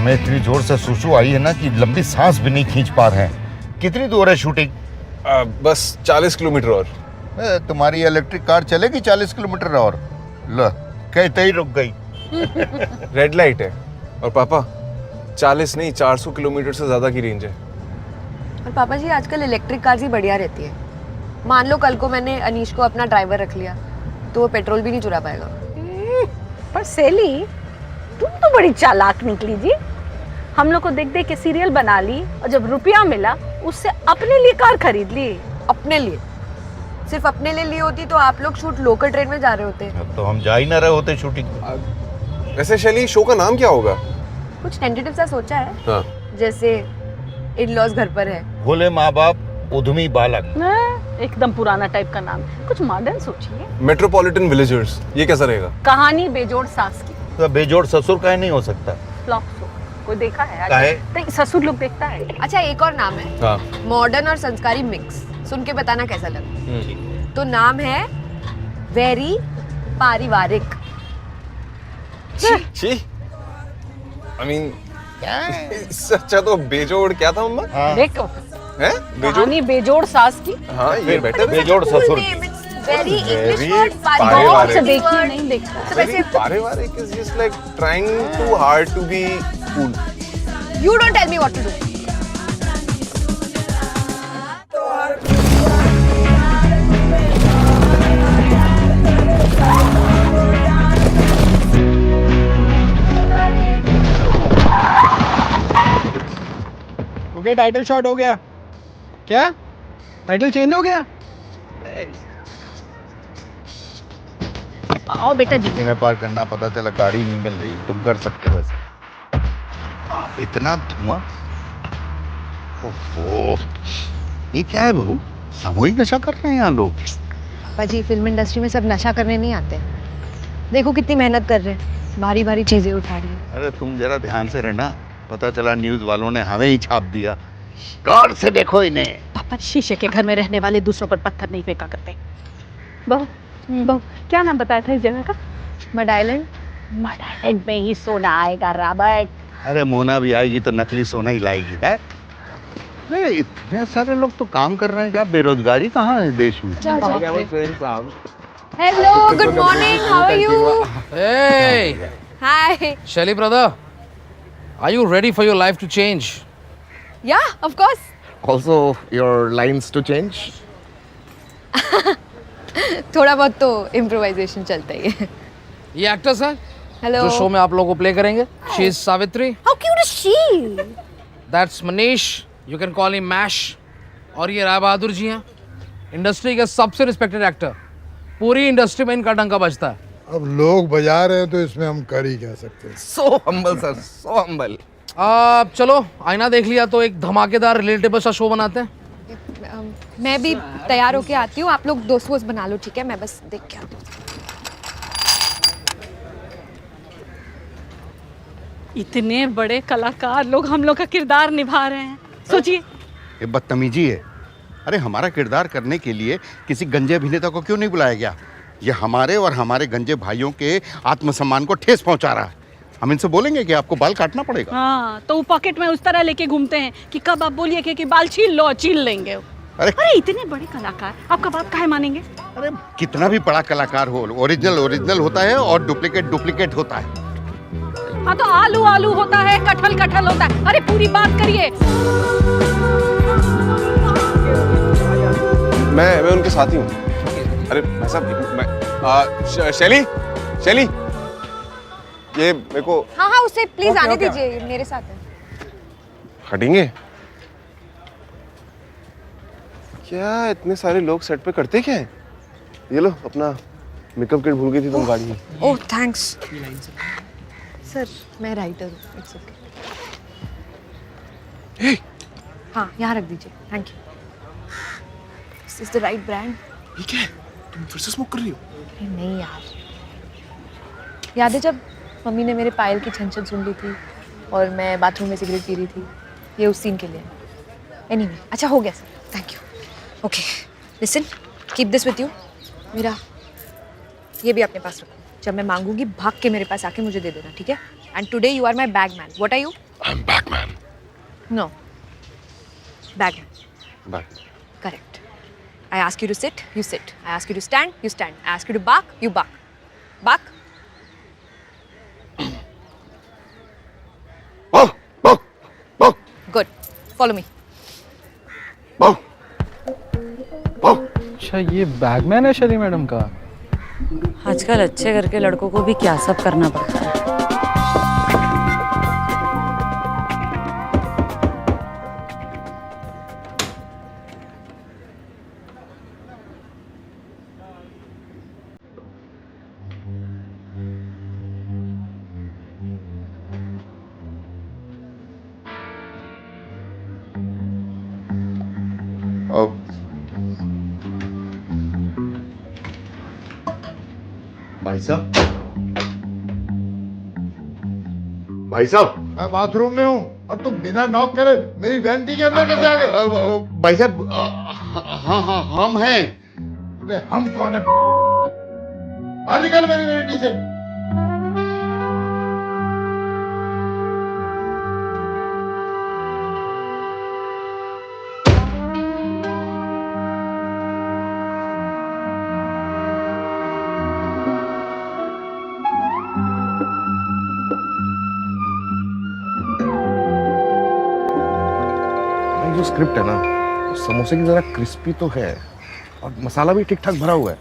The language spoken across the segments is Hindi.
हमें इतनी जोर से सुसु आई है ना कि लंबी सांस भी नहीं खींच पा रहे हैं। कितनी दूर है शूटिंग? बस 40 किलोमीटर और। तुम्हारी इलेक्ट्रिक कार चलेगी 40 किलोमीटर और? लो, कहते ही रुक गई। रेड लाइट है और पापा 40 नहीं 400 किलोमीटर से ज्यादा की रेंज है। और पापा जी आजकल इलेक्ट्रिक कार्स ही बढ़िया रहती है। मान लो कल को मैंने अनीश को अपना ड्राइवर रख लिया तो वो पेट्रोल भी नहीं चुरा पाएगा। पर सेली, तुम तो बड़ी चालाक निकली जी। हम लोग को देख देख के सीरियल बना ली और जब रुपया मिला उससे अपने लिए कार खरीद ली। अपने लिए? सिर्फ अपने लिए ली होती तो आप लोग शूट लोकल ट्रेन में जा रहे होते। अब तो हम जा ही ना रहे होते शूटिंग। वैसे शैली, शो का नाम क्या होगा? कुछ टेंटेटिव सा सोचा है। हाँ। जैसे इन लॉज घर पर है, भोले माँ बाप उद्यमी बालक। एकदम पुराना टाइप का नाम, कुछ मॉडर्न सोचिए। मेट्रोपॉलिटन विलेजर्स, ये कैसा रहेगा? कहानी बेजोड़ सास की। तो बेजोड़ ससुर काहे नहीं हो सकता? फ्लॉप शो कोई देखा है? काहे? नहीं, ससुर लोग देखता है। अच्छा एक और नाम है, हाँ। मॉडर्न और संस्कारी मिक्स। सुन के बताना कैसा लगा। तो नाम है वेरी पारिवारिक। छी, I mean, इससे अच्छा तो बेजोड़ क्या था मम्मा? हाँ। देखो, हैं? बेजोड़? कहानी बेजोड़ सास की। हाँ, ये बेटर है। बेजोड़ ससुर। वेरी इंग्लिश Very वर्ड, पारिवारिक। अच्छा देखिए, नहीं देखता। तो वैसे पारिवारिक is just like trying too hard to be cool. you don't tell me what to do. Okay, title shot हो गया क्या? टाइटल चेंज हो गया? आओ बेटा जी। इन्हें पार करना, पता चला गाड़ी नहीं मिल रही। तुम कर सकते हो वैसे। इतना धुआं। ओहो, ये क्या है बहू? सामूहिक नशा कर रहे हैं यहाँ लोग। पापा जी फिल्म इंडस्ट्री में सब नशा करने नहीं आते। देखो कितनी मेहनत कर रहे हैं, भारी भारी चीजें उठा रही हैं। अरे तुम जरा ध्यान से रहना, पता चला न्यूज वालों ने हमें ही छाप दिया। गौर से देखो इन्हें। पापा शीशे के घर में रहने वाले दूसरों पर पत्थर नहीं फेंका करते। बहू, बहू, क्या नाम बताया था इस जगह का? Mud island. मड आइलैंड में ही सोना आएगा रॉबर्ट। अरे मोना भी आएगी तो नकली सोना ही लाएगी है? अरे इतने सारे लोग तो काम कर रहे हैं, क्या बेरोजगारी कहाँ है देश में? Hello, good morning, how are you? Hey, hi. Shelly brother, are you ready for your life to change? या of course. Also, your lines to change? थोड़ा बहुत तो इम्प्रोवाइजेशन चलता ही है। ये एक्टर्स हैं हेलो। जो शो में आप लोगों को प्ले करेंगे। She is Savitri, how cute is she? that's Manish, you can call him Mash. और ये राय बहादुर जी हैं, इंडस्ट्री के सबसे रिस्पेक्टेड एक्टर। पूरी इंडस्ट्री में इनका डंका बजता है। अब लोग बजा रहे हैं तो इसमें हम कर ही क्या सकते हैं। So humble sir, so humble. चलो आईना देख लिया तो एक धमाकेदार रिलेटेबल सा शो बनाते हैं। मैं भी तैयार होके आती हूँ, आप लोग दोस्त वोस्त बना लो, ठीक है? मैं बस देख के आती हूँ। इतने बड़े कलाकार लोग हम लोग का किरदार निभा रहे हैं, सोचिए। ये बदतमीजी है। अरे हमारा किरदार करने के लिए किसी गंजे अभिनेता को क्यों नहीं बुलाया गया? ये हमारे और हमारे गंजे भाइयों के आत्मसम्मान को ठेस पहुंचा रहा है। हम इनसे बोलेंगे कि आपको बाल काटना पड़ेगा। हाँ, तो वो पॉकेट में उस तरह लेके घूमते हैं कि कब आप बोलिए कि बाल छील लो, छील लेंगे। अरे इतने बड़े कलाकार आपका बात काहे मानेंगे? अरे कितना भी बड़ा कलाकार हो, ओरिजिनल ओरिजिनल होता है और डुप्लीकेट डुप्लीकेट होता है। हाँ, तो आलू आलू होता है, कटहल कटहल होता है। अरे पूरी बात करिए। मैं उनके साथ ही हूँ। अरे भाई साहब, शैली, शैली, ये मेरे को हाँ हाँ, उसे प्लीज ओके, आने ओके। दीजिए, मेरे साथ है। हटेंगे क्या? इतने सारे लोग सेट पे करते क्या है? ये लो अपना मेकअप किट भूल गई थी तुम गाड़ी में। ओह थैंक्स सर, मैं राइटर हूँ। It's okay. हाँ यहाँ रख दीजिए, thank you. This is the right brand. ये क्या है? तुम फिर से स्मोक कर रही हो? नहीं यार, याद है जब मम्मी ने मेरे पायल की छन छन सुन ली थी और मैं बाथरूम में सिगरेट पी रही थी? ये उस सीन के लिए। एनीवे, अच्छा हो गया sir, thank you. Okay listen, keep this with you. मेरा ये भी अपने पास रखो, जब मैं मांगूंगी भाग के मेरे पास आके मुझे दे देना, ठीक है? And today you are my bag man. What are you? I'm Batman. No. Bag. Bat. Correct. I ask you to sit, you sit. I ask you to stand, you stand. I ask you to bark, you bark. Bark. Oh, oh, oh, Good. Follow me. oh, oh. अच्छा ये बैगमैन है शैली मैडम का। आजकल अच्छे घर के लड़कों को भी क्या सब करना पड़ता है। अब भाई साहब, भाई साहब, मैं बाथरूम में हूँ और तुम बिना नॉक करे मेरी वैनिटी के अंदर कैसे आ गए? भाई साहब, हाँ हाँ हम हैं। अरे हम कौन है? बाहर निकल मेरी वैनिटी से। जो स्क्रिप्ट है ना, समोसे की जरा क्रिस्पी तो है और मसाला भी ठीक ठाक भरा हुआ है,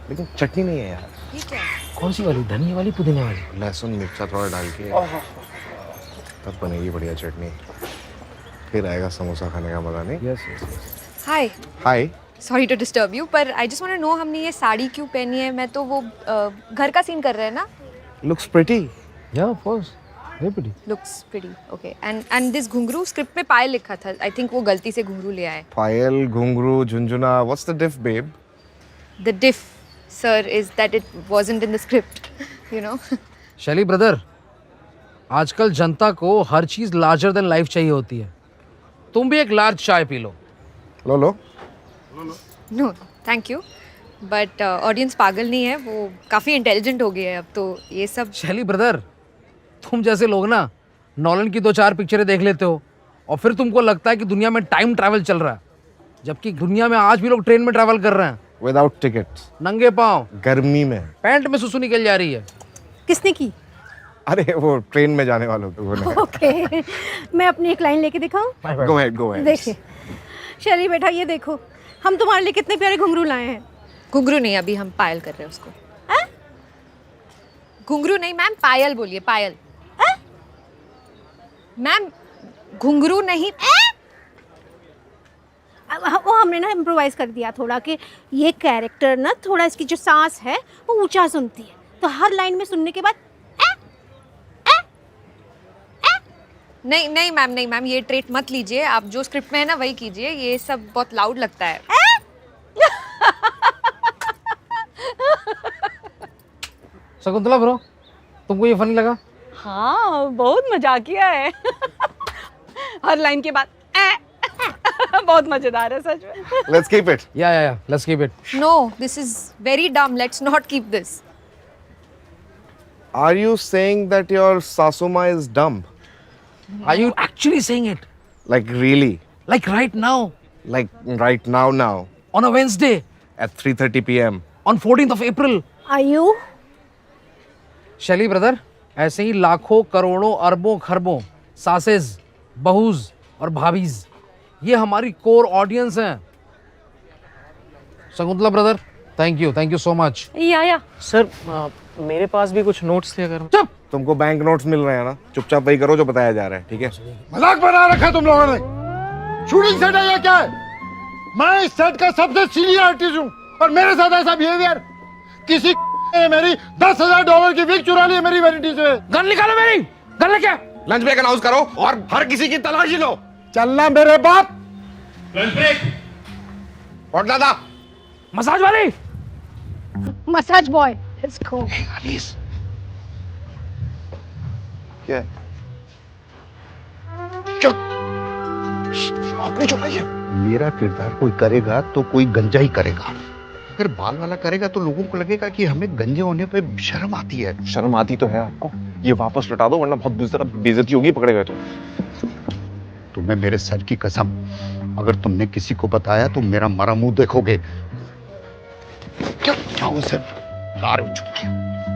लेकिन चटनी नहीं है यार। ये क्या है? कौन सी वाली, धनिया वाली, पुदीने वाली? लहसुन मिर्चा थोड़ा डाल के तब बनेगी बढ़िया चटनी। फिर आएगा समोसा खाने का मजा। नहीं? Hi. Hi. Sorry to disturb you, पर I just want to know हमने ये साड़ी क्यों पहनी है? मैं तो वो घर का सीन कर रहे हैं ना? Looks pretty. Yeah, of course. Very pretty. Looks pretty. Okay. And this घुंघरू स्क्रिप्ट में पायल लिखा था. I think वो गलती से घुंघरू ले आए. पायल, घुंघरू, झुंझुना, what's the diff babe? The diff, sir, is that it wasn't in the script. You know. शैली ब्रदर, आजकल जनता को हर चीज लार्जर देन लाइफ चाहिए होती है। तुम भी एक लार्ज चाय P low. Low low. No, thank you. But audience पागल नहीं है. वो काफी इंटेलिजेंट हो गए हैं अब तो. ये सब शैली ब्रदर, तुम जैसे लोग ना नॉलन की 2-4 पिक्चरें देख लेते हो और फिर तुमको लगता है कि दुनिया में टाइम ट्रैवल चल रहा है, जबकि दुनिया में आज भी लोग ट्रेन में ट्रैवल कर रहे हैं विदाउट टिकट्स, नंगे पांव, गर्मी में, पैंट में सुसु निकल जा रही है। किसने की? अरे वो ट्रेन में जाने वालों को। ओके मैं अपनी एक लाइन लेके दिखाऊं? Go ahead, go ahead. देखिए शैली बेटा, ये देखो हम तुम्हारे लिए कितने प्यारे घुंघरू लाए हैं। घुंघरू नहीं, अभी हम पायल कर रहे हैं उसको. घुंघरू नहीं मैम, पायल बोलिए, पायल. मैम घुंघरू नहीं. वो हमने ना इम्प्रोवाइज कर दिया थोड़ा कि ये कैरेक्टर ना थोड़ा इसकी जो सांस है वो ऊंचा सुनती है, तो हर लाइन में सुनने के बाद नहीं नहीं मैम, नहीं मैम, ये ट्रेट मत लीजिए आप. जो स्क्रिप्ट में है ना वही कीजिए. ये सब बहुत लाउड लगता है. शकुंतला ब्रो, तुमको ये फनी लगा? हाँ बहुत मजाकिया है. हर लाइन के बाद बहुत मजेदार है सच में. Let's keep it. Yeah let's keep it. No, this is very dumb. Let's not keep this. Are you saying that your सासुमा is dumb? Are you actually saying it? Like really? Like right now? Like right now On a Wednesday at 3:30 p.m. on 14th of April. Are you? शैली ब्रदर, ऐसे ही लाखों करोड़ों अरबों खरबों सासेज, बहूज और भाभीज, ये हमारी कोर ऑडियंस हैं. Shakuntala brother, thank you so much. या सर मेरे पास भी कुछ नोट्स थे अगर. चुप. तुमको बैंक नोट्स मिल रहे हैं ना, चुपचाप वही करो जो बताया जा रहा है, ठीक है? मजाक बना रखा तुम लोगों ने. शूटिंग सेट है या क्या है? मैं इस सेट का सबसे सीनियर आर्टिस्ट हूँ और मेरे साथ ऐसा बिहेवियर. किसी ने मेरी $10,000 की विग चुरा ली है मेरी वैनिटी से. गन निकालो मेरी. गन लेके. लंच ब्रेक अनाउंस करो और हर किसी की तलाशी लो. चलना मेरे बाप. Lunch break. और दादा मसाज वाली. Massage boy. Let's go. क्या? मेरा किरदार कोई करेगा तो कोई गंजा ही करेगा. अगर बाल वाला करेगा तो लोगों को लगेगा कि हमें गंजे होने पे शर्म आती है. शर्म आती तो है आपको. ये वापस लौटा दो वरना बहुत बेइज्जती होगी, पकड़े गए तो। तुम्हें मेरे सर की कसम, अगर तुमने किसी को बताया तो मेरा मरा मुंह देखोगे। क्यों सर? कार हो चुकी है।